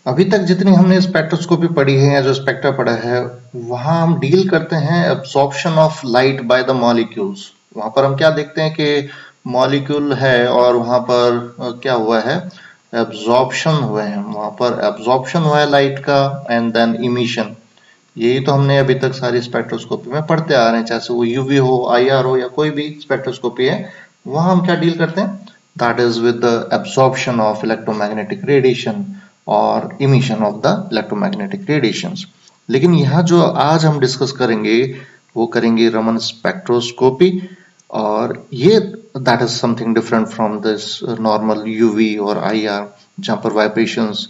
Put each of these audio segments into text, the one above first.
अभी तक जितनी हमने स्पेक्ट्रोस्कोपी पढ़ी है या जो स्पेक्ट्रा पढ़ा है, वहां हम डील करते हैं absorption of light by the molecules. वहां पर हम क्या देखते हैं कि मॉलिक्यूल है और वहां पर क्या हुआ है, एब्जॉर्प्शन हुए हैं, वहां पर एब्जॉर्प्शन हुआ है लाइट का एंड देन इमिशन। यही तो हमने अभी तक सारी स्पेक्ट्रोस्कोपी में पढ़ते आ रहे हैं, चाहे वो यूवी हो, आईआर हो, या कोई भी स्पेक्ट्रोस्कोपी है, वहां हम क्या डील करते हैं, that is with the absorption of electromagnetic radiation और emission of the electromagnetic radiations. लेकिन यहाँ जो आज हम डिस्कस करेंगे वो करेंगे रमन स्पेक्ट्रोस्कोपी, और ये that is something different from this normal UV और आईआर, जहाँ पर वाइब्रेशंस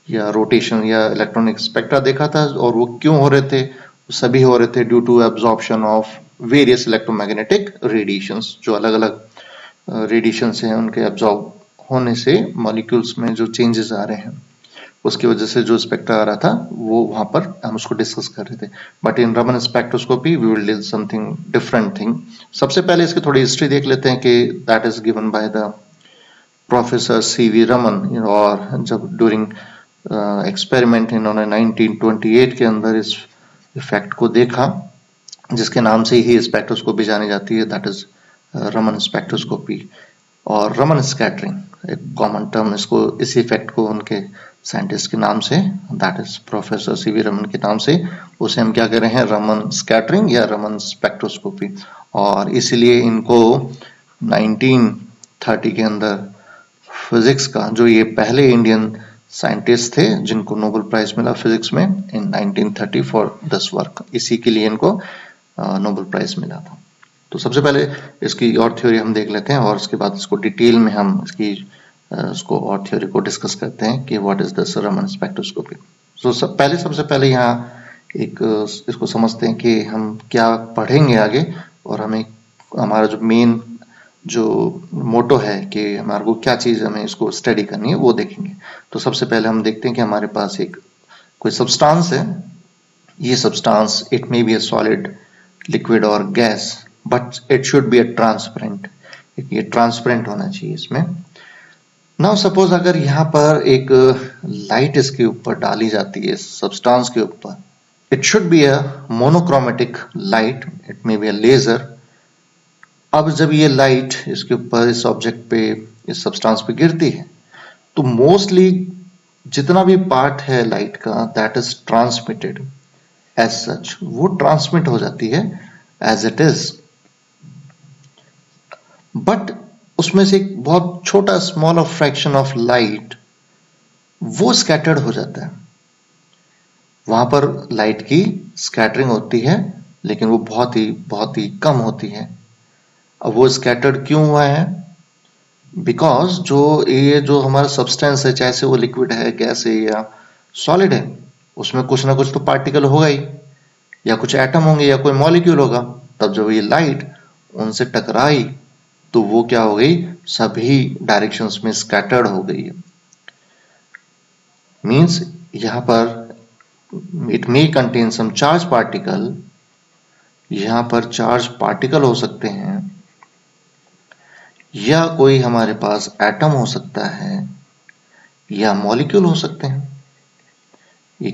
या रोटेशन या इलेक्ट्रॉनिक स्पेक्ट्रा देखा था, और वो क्यों हो रहे थे, सभी हो रहे थे due to absorption of various electromagnetic radiations. जो अलग अलग रेडिएशंस हैं उनके एब्जॉर्ब होने से मॉलिक्यूल्स में जो चेंजेस आ रहे हैं, उसकी वजह से जो स्पेक्ट्रा आ रहा था वो वहां पर हम उसको डिस्कस कर रहे थे। But in Raman spectroscopy we will deal something different thing. सबसे पहले इसकी थोड़ी हिस्ट्री देख लेते हैं कि that is given by the professor C V Raman, और जब ड्यूरिंग एक्सपेरिमेंट इन्होंने 1928 के अंदर इस इफेक्ट को देखा, जिसके नाम से ही स्पेक्ट्रोस्कोपी जानी जाती है, दैट इज रमन स्पेक्ट्रोस्कोपी और रमन स्कैटरिंग, एक कॉमन टर्म इसको, इस इफेक्ट को उनके साइंटिस्ट के नाम से, that is professor C V Raman के नाम से, उसे हम क्या कह रहे हैं, रमन स्कैटरिंग या रमन स्पेक्ट्रोस्कोपी। और इसीलिए इनको 1930 के अंदर फिजिक्स का, जो ये पहले इंडियन साइंटिस्ट थे जिनको नोबेल प्राइज मिला फिजिक्स में इन 1930 फॉर दिस वर्क, इसी के लिए इनको नोबेल प्राइज मिला था। तो सबसे पहले इसकी और थ्योरी हम देख लेते हैं, और उसके बाद इसको डिटेल में हम इसको और थ्योरी को डिस्कस करते हैं कि what is this Raman spectroscopy. तो सबसे पहले यहाँ एक इसको समझते हैं कि हम क्या पढ़ेंगे आगे, और हमें हमारा जो मेन जो मोटो है कि हमारे को क्या चीज हमें इसको स्टडी करनी है वो देखेंगे। तो सबसे पहले हम देखते हैं कि हमारे पास एक कोई सब्सटेंस है। ये substance it may be a solid, liquid और gas, but it should be a transparent. ये ट्रांसपेरेंट होना चाहिए इसमें। नाउ सपोज अगर यहाँ पर एक लाइट इसके ऊपर डाली जाती है सब्सटेंस के ऊपर, it should be a monochromatic light, it may be a laser. अब जब ये लाइट इसके ऊपर, इस ऑब्जेक्ट पे, इस सब्सटेंस पे गिरती है, तो मोस्टली जितना भी पार्ट है लाइट का, that is transmitted as such, वो ट्रांसमिट हो जाती है एज इट इज। बट उसमें से एक बहुत छोटा स्मॉल फ्रैक्शन ऑफ लाइट वो स्कैटर्ड हो जाता है। वहां पर लाइट की स्कैटरिंग होती है, लेकिन वो बहुत ही कम होती है। अब वो स्कैटर्ड क्यों हुआ है? बिकॉज जो हमारा सब्सटेंस है, चाहे से वो लिक्विड है, गैस है या सॉलिड है, उसमें कुछ ना कुछ तो पार्टिकल होगा ही, या कुछ एटम होंगे या कोई मॉलिक्यूल होगा। तब जब ये लाइट उनसे टकराई तो वो क्या हो गई, सभी डायरेक्शंस में स्कैटर्ड हो गई है। मींस यहां पर it may contain some charge particle, यहां पर चार्ज पार्टिकल हो सकते हैं, या कोई हमारे पास एटम हो सकता है, या मॉलिक्यूल हो सकते हैं, ये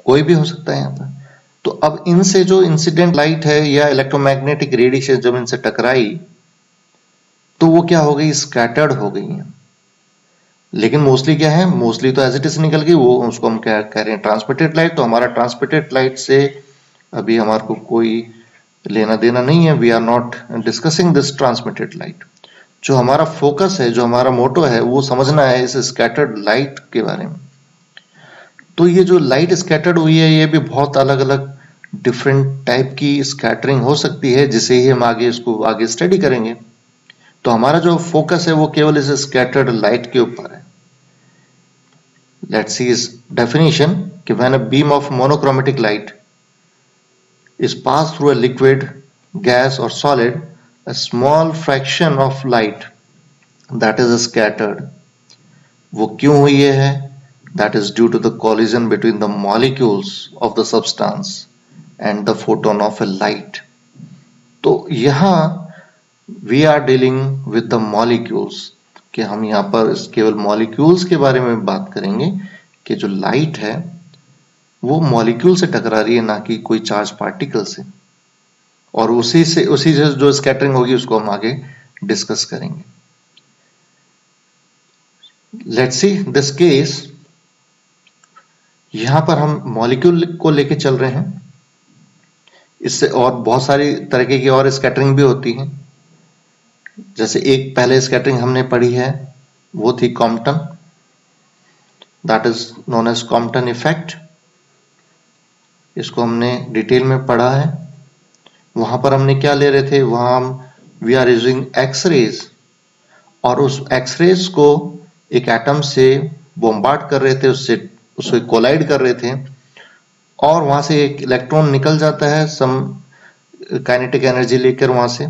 कोई भी हो सकता है यहाँ पर। तो अब इनसे जो इंसिडेंट लाइट है या इलेक्ट्रोमैग्नेटिक रेडिएशन जब इनसे टकराई तो वो क्या हो गई, स्कैटर्ड हो गई है। लेकिन मोस्टली क्या है, मोस्टली तो एज इट इज निकल गई, वो उसको हम क्या कह रहे हैं, ट्रांसमिटेड लाइट। तो हमारा ट्रांसमिटेड लाइट से अभी हमारे को कोई लेना देना नहीं है, we are not discussing this transmitted light. जो हमारा फोकस है, जो हमारा मोटो है, वो समझना है इस स्कैटर्ड लाइट के बारे में। तो ये जो लाइट स्कैटर्ड हुई है, ये भी बहुत अलग अलग डिफरेंट टाइप की स्कैटरिंग हो सकती है, जिसे ही हम इसको आगे स्टडी करेंगे। तो हमारा जो फोकस है वो केवल इस स्कैटर्ड लाइट के ऊपर है। लेट्स सी इस डेफिनेशन कि when a beam of monochromatic light is passed through a liquid, gas or solid, a small fraction of light that is scattered. वो क्यों हुई है? That is due to the collision between the molecules of the substance and the photon of a light. तो यहाँ we are dealing with the molecules. कि हम यहाँ पर केवल मॉलिक्यूल्स के बारे में बात करेंगे कि जो लाइट है वो मॉलिक्यूल से टकरा रही है, ना कि कोई चार्ज पार्टिकल से, और उसी से जो स्कैटरिंग होगी उसको हम आगे डिस्कस करेंगे। Let's see this case. यहां पर हम मॉलिक्यूल को लेके चल रहे हैं, इससे और बहुत सारी तरीके की और स्कैटरिंग भी होती है। जैसे एक पहले स्कैटरिंग हमने पढ़ी है वो थी Compton, that is known as Compton effect. इसको हमने डिटेल में पढ़ा है। वहां पर हमने क्या ले रहे थे, वहां हम वी आर यूजिंग एक्सरेज, और उस एक्सरेज को एक एटम से बॉम्बार्ड कर रहे थे, उससे कोलाइड कर रहे थे, और वहां से एक इलेक्ट्रॉन निकल जाता है सम काइनेटिक एनर्जी लेकर वहां से,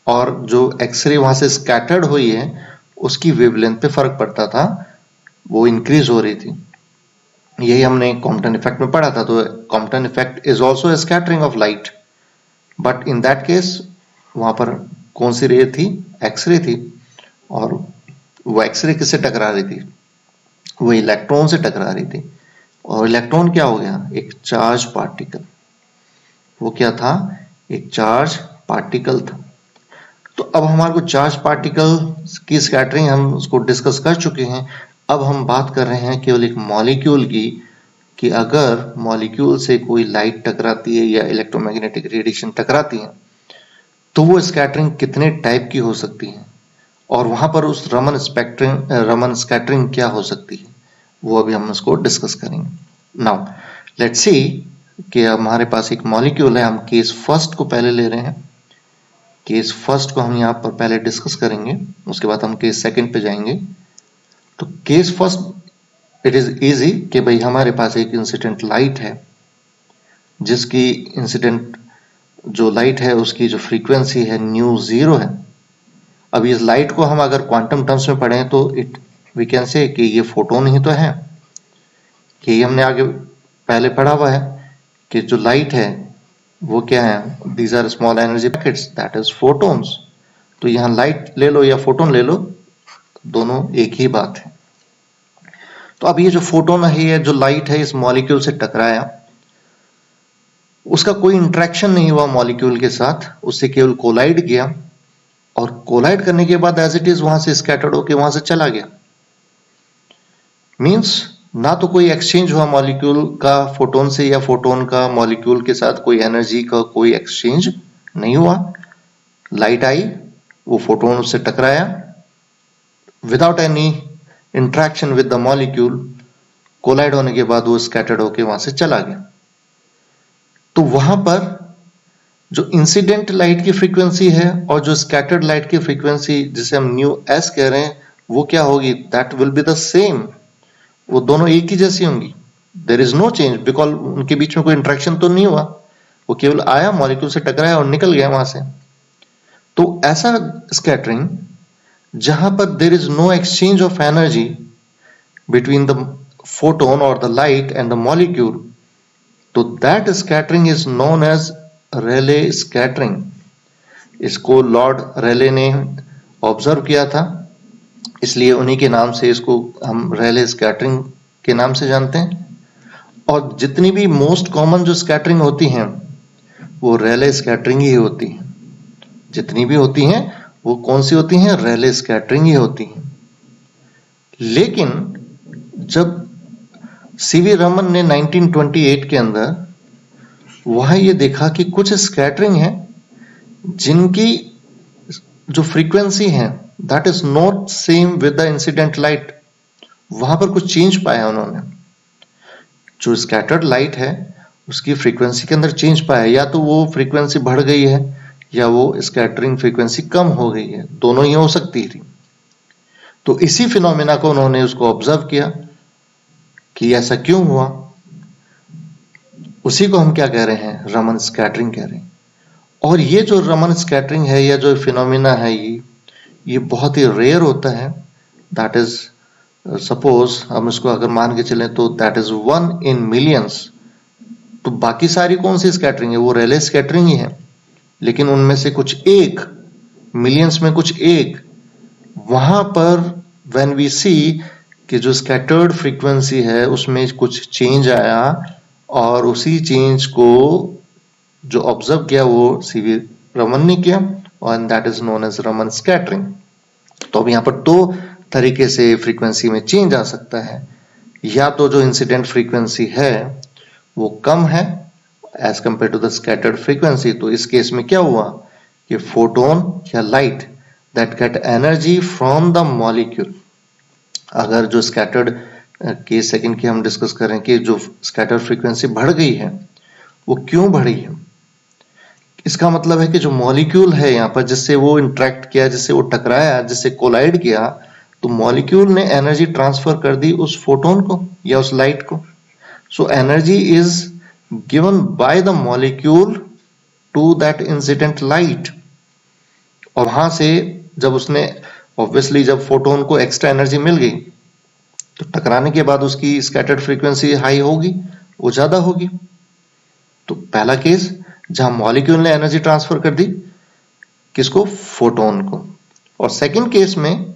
और जो एक्सरे वहां से स्कैटर्ड हुई है उसकी वेवलेंथ पे फर्क पड़ता था, वो इंक्रीज हो रही थी। यही हमने कॉम्पटन इफेक्ट में पढ़ा था। तो Compton effect is also scattering of light, but in that case वहां पर कौन सी रे थी, एक्सरे थी, और वो एक्सरे किससे टकरा रही थी, वो इलेक्ट्रॉन से टकरा रही थी। और इलेक्ट्रॉन क्या हो गया, एक चार्ज पार्टिकल। वो क्या था, एक चार्ज पार्टिकल था। तो अब हमारे को चार्ज पार्टिकल की स्कैटरिंग हम उसको डिस्कस कर चुके हैं। अब हम बात कर रहे हैं केवल एक मॉलिक्यूल की, कि अगर मॉलिक्यूल से कोई लाइट टकराती है या इलेक्ट्रोमैग्नेटिक रेडिएशन टकराती है तो वो स्कैटरिंग कितने टाइप की हो सकती है, और वहां पर उस रमन स्कैटरिंग क्या हो सकती है, वो अभी हम उसको डिस्कस करेंगे। नाउ लेट्स सी कि हमारे पास एक मॉलिक्यूल है। हम केस फर्स्ट को पहले ले रहे हैं। केस फर्स्ट को हम यहाँ पर पहले डिस्कस करेंगे, उसके बाद हम केस सेकंड पे जाएंगे। तो case first it is easy कि भाई हमारे पास एक इंसिडेंट लाइट है, जिसकी इंसिडेंट जो लाइट है उसकी जो फ्रीक्वेंसी है न्यू जीरो है। अब इस लाइट को हम अगर क्वांटम टर्म्स में पढ़ें तो इट वी कैन से कि ये फोटोन ही तो है। यही हमने आगे पहले पढ़ा हुआ है कि जो लाइट है वो क्या है, these are small energy packets, that is photons. तो यहाँ लाइट ले लो या फोटोन ले लो, दोनों एक ही बात है। तो अब ये जो फोटोन है, ये जो लाइट है, इस मॉलिक्यूल से टकराया, उसका कोई इंटरेक्शन नहीं हुआ मॉलिक्यूल के साथ, उससे केवल कोलाइड किया, और कोलाइड करने के बाद एज इट इज वहां से स्कैटर्ड होके वहां से चला गया। मींस ना तो कोई एक्सचेंज हुआ मॉलिक्यूल का फोटोन से, या फोटोन का मॉलिक्यूल के साथ कोई एनर्जी का कोई एक्सचेंज नहीं हुआ। लाइट आई, वो फोटोन उससे टकराया, without any interaction with the molecule, collide होने के बाद वो स्कैटर्ड होके वहां से चला गया। तो वहां पर जो इंसिडेंट लाइट की फ्रीक्वेंसी है और जो स्कैटर्ड लाइट की फ्रीक्वेंसी, जिसे हम न्यू एस कह रहे हैं, वो क्या होगी, that will be the same. वो दोनों एक ही जैसी होंगी। There is no change, because उनके बीच में कोई इंटरेक्शन तो नहीं हुआ, वो केवल आया, मॉलिक्यूल से टकराया और निकल गया वहां से। तो ऐसा स्कैटरिंग जहां पर there is no exchange of energy between the photon और the light and the molecule, तो that scattering is known as Rayleigh scattering. इसको लॉर्ड रेले ने ऑब्जर्व किया था, इसलिए उन्हीं के नाम से इसको हम रेले स्कैटरिंग के नाम से जानते हैं। और जितनी भी मोस्ट कॉमन जो स्कैटरिंग होती हैं वो रेले स्कैटरिंग ही होती है। जितनी भी होती हैं वो कौन सी होती हैं, रेले स्कैटरिंग ही होती हैं। लेकिन जब सीवी रमन ने 1928 के अंदर वहां ये देखा कि कुछ स्कैटरिंग है जिनकी जो फ्रीक्वेंसी है that is not same with the incident light, वहां पर कुछ चेंज पाया उन्होंने। जो स्कैटर्ड लाइट है उसकी फ्रीक्वेंसी के अंदर चेंज पाया, या तो वो फ्रीक्वेंसी बढ़ गई है या वो स्कैटरिंग फ्रीक्वेंसी कम हो गई है, दोनों ही हो सकती थी। तो इसी फिनोमेना को उन्होंने उसको ऑब्जर्व किया कि ऐसा क्यों हुआ। उसी को हम क्या कह रहे हैं, रमन स्कैटरिंग कह रहे हैं। और ये जो रमन स्कैटरिंग है या जो फिनोमेना है, ये बहुत ही रेयर होता है। दैट इज सपोज हम इसको अगर मान के चलें तो दैट इज 1 in millions। तो बाकी सारी कौन सी स्कैटरिंग है, वो रेले स्कैटरिंग ही है, लेकिन उनमें से कुछ एक, मिलियंस में कुछ एक, वहां पर व्हेन वी सी कि जो स्कैटर्ड फ्रीक्वेंसी है उसमें कुछ चेंज आया और उसी चेंज को जो ऑब्जर्व किया वो सीवी रमन ने किया और that is known as Raman scattering. तो अब यहाँ पर दो तरीके से फ्रीक्वेंसी में चेंज आ सकता है, या तो जो इंसिडेंट फ्रीक्वेंसी है वो कम है as compare to the scattered frequency. तो इस केस में क्या हुआ कि फोटोन या light that get energy from the molecule, अगर जो स्कैटर्ड केस सेकंड की हम डिस्कस करें कि जो स्कैटर्ड फ्रीक्वेंसी बढ़ गई है वो क्यों बढ़ी है, इसका मतलब है कि जो मॉलिक्यूल है यहाँ पर जिससे वो इंटरेक्ट किया, जिससे वो टकराया, जिससे कोलाइड किया, तो मॉलिक्यूल ने एनर्जी ट्रांसफर कर दी उस फोटोन को या उस लाइट को। So energy is given by the molecule to that incident light. और वहां से जब उसने ऑब्वियसली जब फोटोन को एक्स्ट्रा एनर्जी मिल गई तो टकराने के बाद उसकी स्कैटर्ड फ्रीक्वेंसी हाई होगी, वो ज्यादा होगी। तो पहला केस जहां मॉलिक्यूल ने एनर्जी ट्रांसफर कर दी किसको, फोटोन को। और सेकंड केस में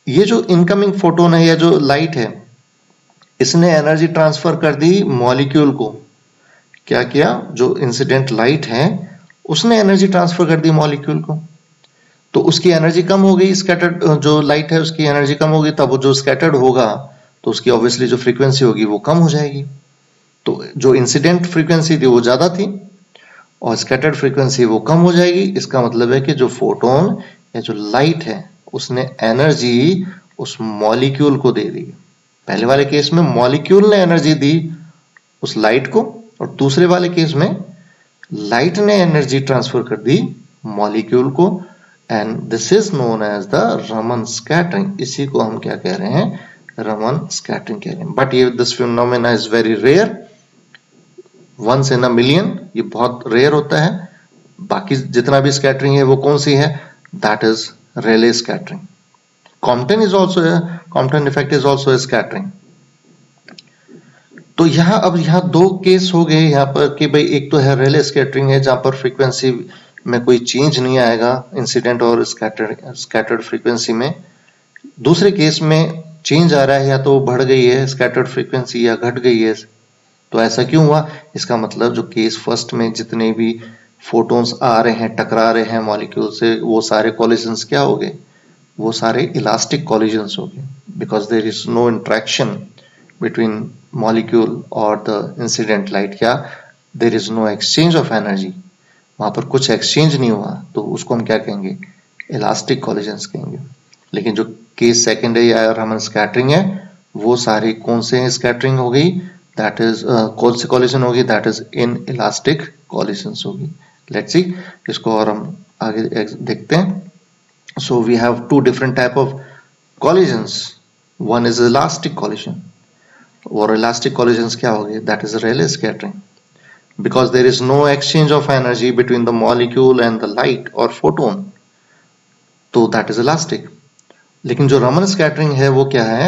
ये जो इनकमिंग फोटोन है या जो लाइट है इसने एनर्जी ट्रांसफर कर दी मॉलिक्यूल को। क्या किया, जो इंसिडेंट लाइट है उसने एनर्जी ट्रांसफर कर दी मॉलिक्यूल को, तो उसकी एनर्जी कम हो गई, स्कैटर्ड जो लाइट है उसकी एनर्जी कम हो गई, तब वो जो स्कैटर्ड होगा तो उसकी ऑब्वियसली जो फ्रीक्वेंसी होगी वो कम हो जाएगी। तो जो इंसिडेंट फ्रीक्वेंसी थी वो ज्यादा थी और स्कैटर्ड फ्रीक्वेंसी वो कम हो जाएगी। इसका मतलब है कि जो फोटोन या जो लाइट है उसने एनर्जी उस मॉलिक्यूल को दे दी। पहले वाले केस में मॉलिक्यूल ने एनर्जी दी उस लाइट को और दूसरे वाले केस में लाइट ने एनर्जी ट्रांसफर कर दी मॉलिक्यूल को, and this is known as the Raman scattering. इसी को हम क्या कह रहे हैं, रमन स्कैटरिंग कह रहे हैं। बट ये this phenomena is very rare, once in a million, ये बहुत रेयर होता है। बाकी जितना भी स्कैटरिंग है वो कौन सी है, that is Rayleigh scattering. Compton is also, Compton effect is also scattering. तो यहाँ दो केस हो गए यहाँ पर कि भाई एक तो है रेले स्कैटरिंग है जहां पर फ्रीक्वेंसी में कोई चेंज नहीं आएगा इंसिडेंट और स्कैटर्ड फ्रीक्वेंसी में। दूसरे केस में चेंज आ रहा है, या तो बढ़ गई है स्कैटर्ड फ्रीक्वेंसी या घट गई है। तो ऐसा क्यों हुआ, इसका मतलब जो केस फर्स्ट में जितने भी फोटॉन्स आ रहे हैं, टकरा रहे हैं मॉलिक्यूल से, वो सारे कॉलिजन्स क्या हो गए, वो सारे इलास्टिक कॉलिजन्स हो गए, because there is no interaction between molecule और द इंसिडेंट लाइट, या there is no exchange of energy, वहां पर कुछ एक्सचेंज नहीं हुआ, तो उसको हम क्या कहेंगे, इलास्टिक कॉलिजन्स कहेंगे। लेकिन जो केस सेकंड है या रमन स्कैटरिंग है, वो सारी कौन से स्कैटरिंग हो गई, दैट इज कौन सी कॉलिजन होगी, that is inelastic collisions होगी। लेट्स सी इसको और हम आगे देखते हैं। So we have two different type of collisions, one is elastic collision, और इलास्टिक कॉलिजन्स क्या हो गए, that is Rayleigh scattering, because there is no exchange of energy between the molecule and the light or photon, तो that is elastic। लेकिन जो Raman scattering है वो क्या है,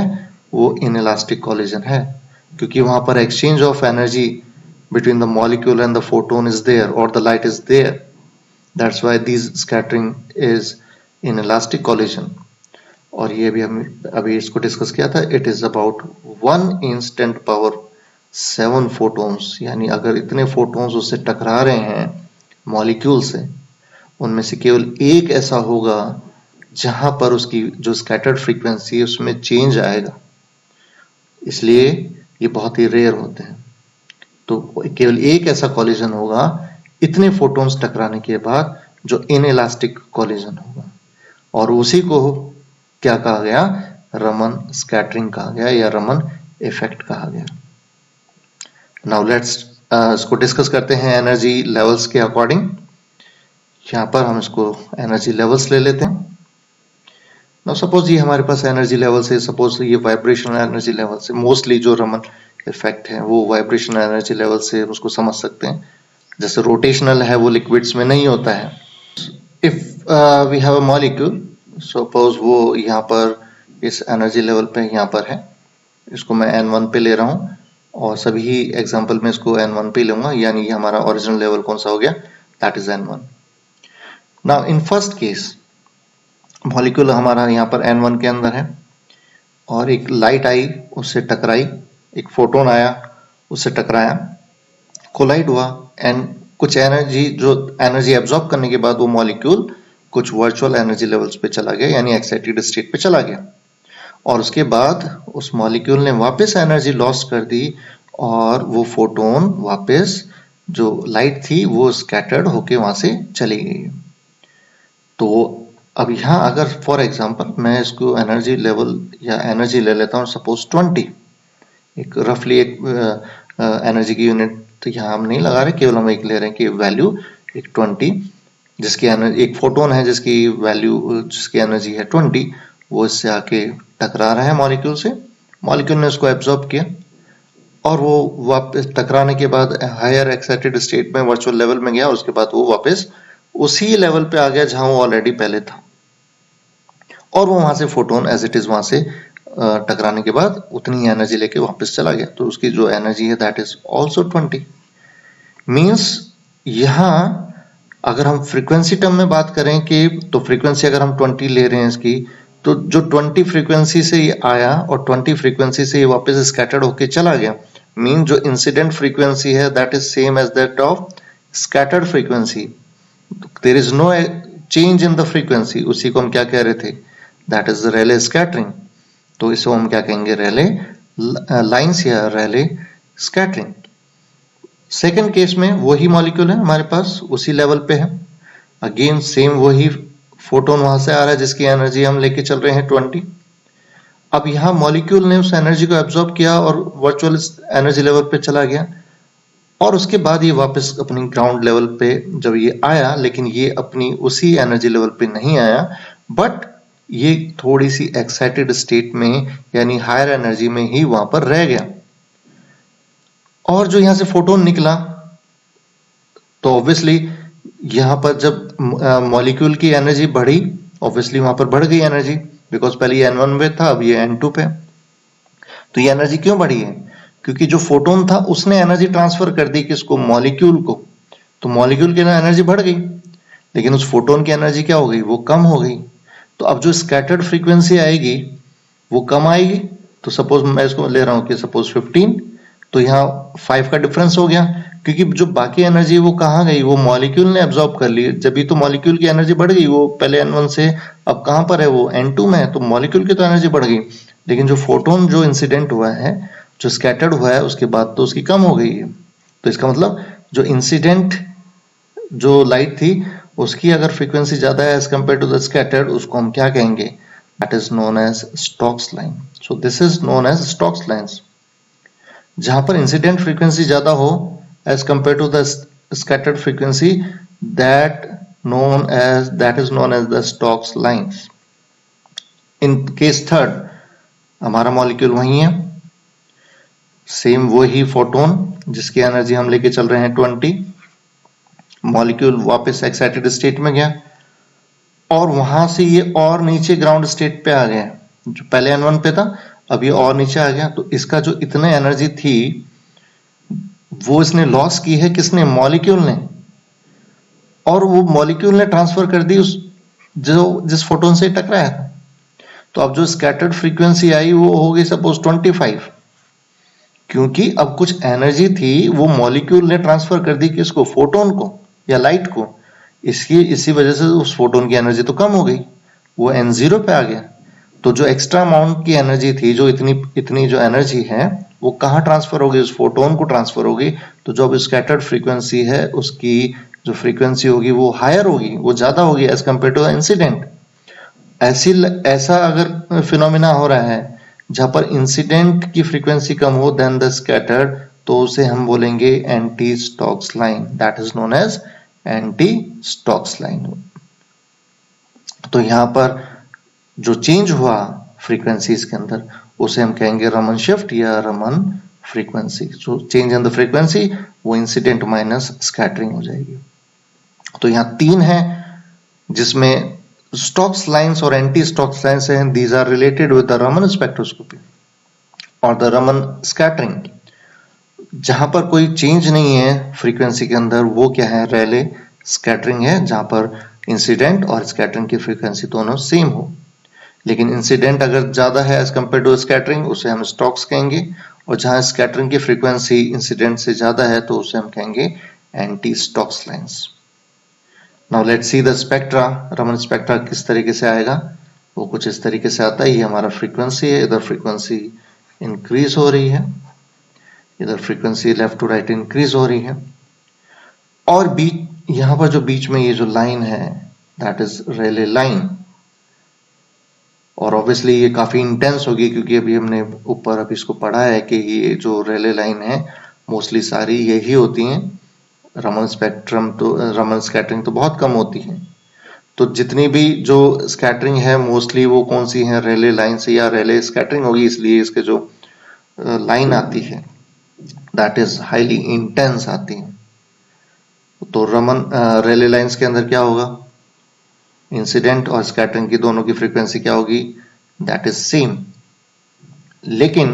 वो इनइलास्टिक कॉलिजन है, क्योंकि वहां पर exchange of energy between the molecule and the photon is there or the light is there, that's why this scattering is inelastic collision। और ये भी हम अभी इसको डिस्कस किया था, it is about 1 instant power 7 photons, यानी अगर इतने फोटॉन्स उससे टकरा रहे हैं मॉलिक्यूल से, उनमें से केवल एक ऐसा होगा जहां पर उसकी जो स्कैटर्ड फ्रीक्वेंसी है उसमें चेंज आएगा, इसलिए ये बहुत ही रेयर होते हैं। तो केवल एक ऐसा कॉलिजन होगा इतने फोटॉन्स टकराने के बाद जो इनइलास्टिक कॉलिजन होगा, और उसी को क्या कहा गया, रमन स्कैटरिंग कहा गया या रमन इफेक्ट कहा गया। नाउ लेट्स इसको डिस्कस करते हैं एनर्जी लेवल्स के अकॉर्डिंग। यहाँ पर हम इसको एनर्जी लेवल्स ले लेते हैं। नाउ सपोज ये हमारे पास एनर्जी लेवल से, सपोज ये वाइब्रेशनल एनर्जी लेवल से, मोस्टली जो रमन इफेक्ट है वो वाइब्रेशनल एनर्जी लेवल से उसको समझ सकते हैं। जैसे रोटेशनल है वो लिक्विड्स में नहीं होता है। If we have a molecule, suppose वो यहाँ पर इस एनर्जी लेवल पे यहाँ पर है, इसको मैं N1 पे ले रहा हूँ और सभी एग्जांपल में इसको N1 पे लूंगा, यानी ये हमारा ओरिजिनल लेवल कौन सा हो गया, that is N1। Now in first case molecule हमारा यहाँ पर N1 के अंदर है और एक लाइट आई, उससे टकराई, एक फोटोन आया, उससे टकराया, कोलाइड हुआ एंड कुछ एनर्जी, जो एनर्जी एब्जॉर्ब करने के बाद वो मॉलिक्यूल कुछ वर्चुअल एनर्जी लेवल्स पे चला गया, यानी एक्साइटेड स्टेट पे चला गया, और उसके बाद उस मॉलिक्यूल ने वापस एनर्जी लॉस कर दी और वो फोटोन वापस जो लाइट थी वो स्कैटर्ड होके वहां से चली गई। तो अब यहाँ अगर फॉर एग्जांपल मैं इसको एनर्जी लेवल या एनर्जी ले लेता हूँ, सपोज 20, एक रफली एक एनर्जी की यूनिट तो यहाँ हम नहीं लगा रहे, केवल हम एक ले रहे हैं कि वैल्यू एक 20, जिसकी एनर्जी, एक फोटोन है जिसकी वैल्यू, जिसकी एनर्जी है 20, वो इससे आके टकरा रहा है मॉलिक्यूल से, मॉलिक्यूल ने उसको एब्जॉर्ब किया और वो वापस टकराने के बाद हायर एक्साइटेड स्टेट में वर्चुअल लेवल में गया, उसके बाद वो वापस उसी लेवल पे आ गया जहां वो ऑलरेडी पहले था, और वो वहां से फोटोन एज इट इज वहां से टकराने के बाद उतनी एनर्जी लेके वापस चला गया, तो उसकी जो एनर्जी है दैट इज ऑल्सो 20। मीन्स यहाँ अगर हम फ्रीक्वेंसी टर्म में बात करें कि तो फ्रीक्वेंसी अगर हम 20 ले रहे हैं इसकी, तो जो 20 फ्रीक्वेंसी से ये आया और 20 फ्रीक्वेंसी से ये वापस स्कैटर्ड होके चला गया, मीन जो इंसिडेंट फ्रीक्वेंसी है that is same as that of scattered frequency, there is no change in the frequency, उसी को हम क्या कह रहे थे, दैट इज रेले स्कैटरिंग। तो इसको हम क्या कहेंगे, रेले लाइंस या रेले स्कैटरिंग। सेकेंड केस में वही मॉलिक्यूल है हमारे पास, उसी लेवल पे है, अगेन सेम वही फोटोन वहां से आ रहा है जिसकी एनर्जी हम लेके चल रहे हैं 20। अब यहाँ मॉलिक्यूल ने उस एनर्जी को एब्जॉर्ब किया और वर्चुअल एनर्जी लेवल पे चला गया, और उसके बाद ये वापस अपनी ग्राउंड लेवल पे जब ये आया, लेकिन ये अपनी उसी एनर्जी लेवल पे नहीं आया, बट ये थोड़ी सी एक्साइटेड स्टेट में यानी हायर एनर्जी में ही वहां पर रह गया, और जो यहां से फोटोन निकला तो ऑब्वियसली यहाँ पर जब मॉलिक्यूल की एनर्जी बढ़ी, ऑब्वियसली वहां पर बढ़ गई एनर्जी, बिकॉज पहले ये N1 पे था, अब ये N2 पे। तो ये एनर्जी क्यों बढ़ी है, क्योंकि जो फोटोन था उसने एनर्जी ट्रांसफर कर दी किसको, मॉलिक्यूल को, तो मॉलिक्यूल की एनर्जी बढ़ गई, लेकिन उस फोटोन की एनर्जी क्या हो गई, वो कम हो गई। तो अब जो स्कैटर्ड फ्रीक्वेंसी आएगी वो कम आएगी, तो सपोज मैं इसको ले रहा हूँ कि सपोज 15, तो यहाँ 5 का डिफरेंस हो गया, क्योंकि जो बाकी एनर्जी वो कहाँ गई, वो मॉलिक्यूल ने एब्जॉर्ब कर ली, जब भी तो मॉलिक्यूल की एनर्जी बढ़ गई, वो पहले N1 से अब कहाँ पर है, वो N2 में है, तो मॉलिक्यूल की तो एनर्जी बढ़ गई, लेकिन जो फोटोन जो इंसिडेंट हुआ है, जो स्कैटर्ड हुआ है, उसके बाद तो उसकी कम हो गई है। तो इसका मतलब जो इंसिडेंट जो लाइट थी उसकी अगर फ्रीक्वेंसी ज्यादा है as compare to the scattered, उसको हम क्या कहेंगे, that is known as Stokes line. So this is known as Stokes lines. जहां पर इंसिडेंट फ्रीक्वेंसी ज्यादा हो as compare to the scattered frequency, that is known as the Stokes lines. In case third, हमारा molecule वही है, same वही photon जिसकी energy हम लेके चल रहे हैं 20, मॉलिक्यूल वापस एक्साइटेड स्टेट में गया और वहां से ये और नीचे ग्राउंड स्टेट पे आ गया, जो पहले N1 पे था अब ये और नीचे आ गया। तो इसका जो इतने एनर्जी थी वो इसने लॉस की है, किसने, मॉलिक्यूल ने, और वो मॉलिक्यूल ने ट्रांसफर कर दी उस जिस फोटोन से टकराया था। तो अब जो स्कैटर्ड फ्रीक्वेंसी आई वो हो गई सपोज 25, क्योंकि अब कुछ एनर्जी थी वो मॉलिक्यूल ने ट्रांसफर कर दी किसको, फोटोन को या लाइट को, इसी वजह से उस फोटोन की एनर्जी तो कम हो गई, वो N0 पे आ गया। तो जो एक्स्ट्रा अमाउंट की एनर्जी थी, जो इतनी जो एनर्जी है वो कहाँ ट्रांसफर होगी, उस फोटोन को ट्रांसफर होगी। तो जो अब स्कैटर्ड फ्रीक्वेंसी है उसकी जो फ्रीक्वेंसी होगी वो हायर होगी, वो ज्यादा होगी एज कंपेयर टू इंसिडेंट। ऐसा अगर फिनोमिना हो रहा है जहां पर इंसिडेंट की फ्रीक्वेंसी कम हो देन द स्कैटर्ड, तो उसे हम बोलेंगे anti Stokes line, that is known as anti Stokes line. तो यहां पर जो चेंज हुआ फ्रीक्वेंसीज के अंदर उसे हम कहेंगे रमन शिफ्ट या रमन फ्रीक्वेंसी। जो चेंज इन द फ्रीक्वेंसी वो इंसिडेंट माइनस स्कैटरिंग हो जाएगी। तो यहाँ 3 है जिसमें स्टोक्स लाइंस और एंटी स्टोक्स लाइंस हैं, these are related with the Raman spectroscopy और द रमन स्कैटरिंग। जहां पर कोई चेंज नहीं है फ्रीक्वेंसी के अंदर वो क्या है, रेले स्कैटरिंग है, जहां पर इंसिडेंट और स्कैटरिंग की फ्रीक्वेंसी दोनों सेम हो। लेकिन इंसिडेंट अगर ज्यादा है एज कंपेयर टू स्कैटरिंग, उसे हम स्टॉक्स कहेंगे, और जहां स्कैटरिंग की फ्रीक्वेंसी इंसिडेंट से ज्यादा है तो उसे हम कहेंगे anti stocks lines. Now let's see the spectra. Raman spectra किस तरीके से आएगा, वो कुछ इस तरीके से आता है। ये हमारा फ्रीक्वेंसी है, इधर फ्रीक्वेंसी इंक्रीज हो रही है, इधर frequency left to right increase हो रही है, और बीच यहां पर जो बीच में ये जो लाइन है दैट इज रेले लाइन। और ऑब्वियसली ये काफी इंटेंस होगी क्योंकि अभी हमने ऊपर अभी इसको पढ़ा है कि ये जो रेले लाइन है मोस्टली सारी यही होती हैं। रमन स्कैटरिंग तो बहुत कम होती है। तो जितनी भी जो स्कैटरिंग है मोस्टली वो कौन सी है, रेले लाइन से या रेले स्कैटरिंग होगी, इसलिए इसके जो लाइन आती है दैट इज हाईली इंटेंस आती है। तो रेले लाइंस के अंदर क्या होगा, इंसिडेंट और स्कैटरिंग की दोनों की फ्रीक्वेंसी क्या होगी, दैट इज सेम। लेकिन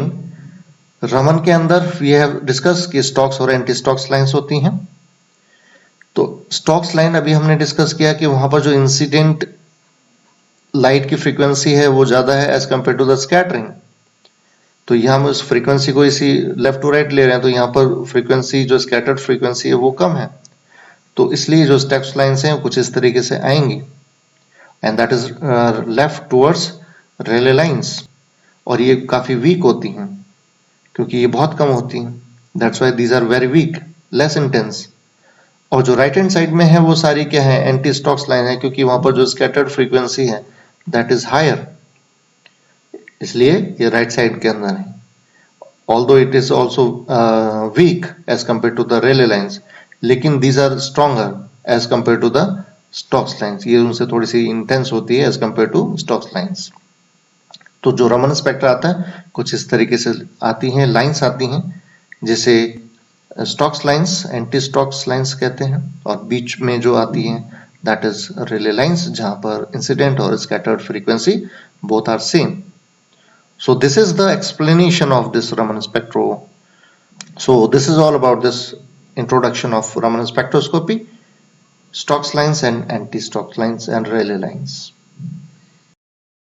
रमन के अंदर वी हैव डिस्कस कि स्टॉक्स और एंटी स्टॉक्स लाइंस होती हैं। तो स्टॉक्स लाइन अभी हमने डिस्कस किया कि वहां पर जो इंसिडेंट लाइट की फ्रीक्वेंसी है वो ज्यादा है as compare to the scattering. तो यहां हम उस फ्रीक्वेंसी को इसी लेफ्ट टू राइट ले रहे हैं, तो यहां पर फ्रीक्वेंसी जो स्कैटर्ड फ्रीक्वेंसी है वो कम है, तो इसलिए जो स्टेप्स लाइंस हैं कुछ इस तरीके से आएंगी, and that is left towards Rayleigh lines. और ये काफी वीक होती हैं क्योंकि ये बहुत कम होती हैं, that's why these are very weak, less intense. और जो राइट हैंड साइड में है वो सारी क्या है, एंटी स्टॉक्स लाइन है, क्योंकि वहां पर जो स्कैटर्ड फ्रीक्वेंसी है दैट इज हायर, इसलिए ये राइट साइड के अंदर है। Although it is also weak as compare to the Rayleigh lines, लेकिन these are stronger as compare to the Stokes lines, ये उनसे थोड़ी सी इंटेंस होती है as compare to Stokes lines. तो जो रमन स्पेक्ट्रा आता है कुछ इस तरीके से आती हैं, लाइंस आती हैं, जिसे stocks lines, anti stocks lines कहते हैं, और बीच में जो आती हैं दैट इज रेले लाइंस, जहां पर इंसिडेंट और scattered frequency both are same. So this is the explanation of this Raman spectro. So this is all about this introduction of Raman spectroscopy, Stokes lines and anti-Stokes lines and Rayleigh lines.